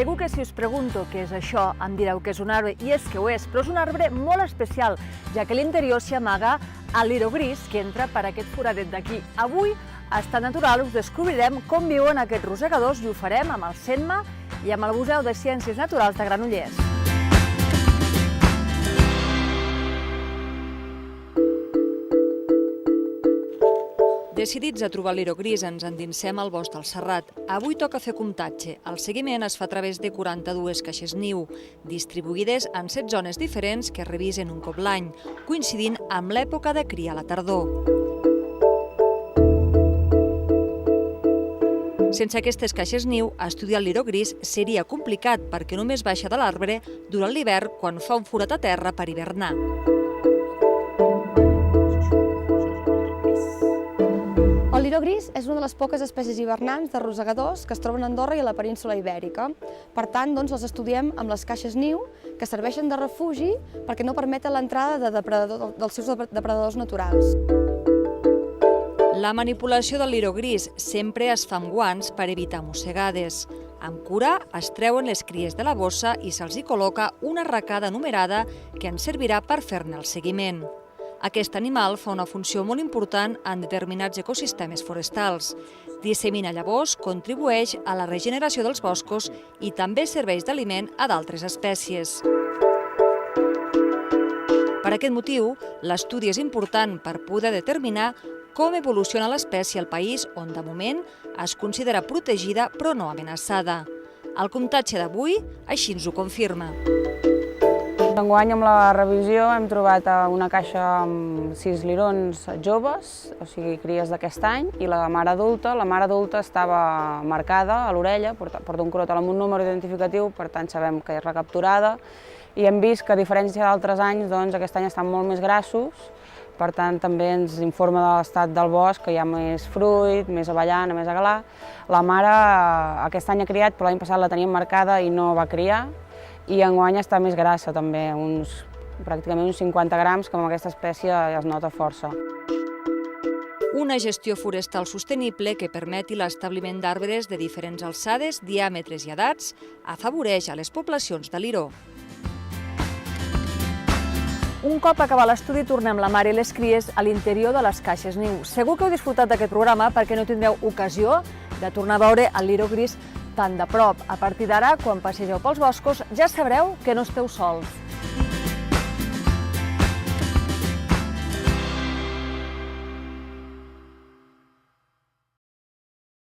Segur que si us pregunto què és això, em direu que és un arbre, i és que ho és, però és un arbre molt especial, ja que a l'interior s'hi amaga el liró gris que entra per aquest foradet d'aquí. Avui, a Estat Natural, us descobrirem com viuen aquests rosegadors i ho farem amb el CENMA i amb el Museu de Ciències Naturals de Granollers. Decidits a trobar el liró gris, ens endinsem al bosc del Serrat. Avui toca fer comptatge. El seguiment es fa a través de 42 caixes niu, distribuïdes en 7 zones diferents que es revisen un cop l'any, coincidint amb l'època de cria a la tardor. Sense aquestes caixes niu, estudiar el liró gris seria complicat perquè només baixa de l'arbre durant l'hivern quan fa un forat a terra per hivernar. El liró gris és una de les poques espècies hivernants de rosegadors que es troben a Andorra i a la península Ibèrica. Per tant, les estudiem amb les caixes niu, que serveixen de refugi perquè no permeten l'entrada dels seus depredadors naturals. La manipulació del liró gris sempre es fa amb guants per evitar mossegades. Amb cura es treuen les cries de la bossa i se'ls hi col·loca una arracada numerada que ens servirà per fer-ne el seguiment. Aquest animal fa una funció molt important en determinats ecosistemes forestals. Dissemina llavors, contribueix a la regeneració dels boscos i també serveix d'aliment a d'altres espècies. Per aquest motiu, l'estudi és important per poder determinar com evoluciona l'espècie al país on, de moment, es considera protegida però no amenaçada. El comptatge d'avui així ens ho confirma. Enguany, amb la revisió, hem trobat una caixa amb 6 lirons joves, o sigui, cries d'aquest any, i la mare adulta. La mare adulta estava marcada a l'orella, porta un cròtal amb un número identificatiu, per tant sabem que és recapturada, i hem vist que, a diferència d'altres anys, aquest any estan molt més grassos, per tant també ens informa de l'estat del bosc, que hi ha més fruit, més avellana, més agalà. La mare aquest any ha criat, però l'any passat la teníem marcada i no va criar, i enguany està més grassa també, pràcticament uns 50 grams, que amb aquesta espècie es nota força. Una gestió forestal sostenible que permeti l'establiment d'arbres de diferents alçades, diàmetres i edats afavoreix a les poblacions de liró. Un cop acabat l'estudi, tornem la mare i les cries a l'interior de les caixes niu. Segur que heu disfrutat d'aquest programa perquè no tindreu ocasió de tornar a veure el liró gris tan de prop. A partir d'ara, quan passegeu pels boscos, ja sabreu que no esteu sols.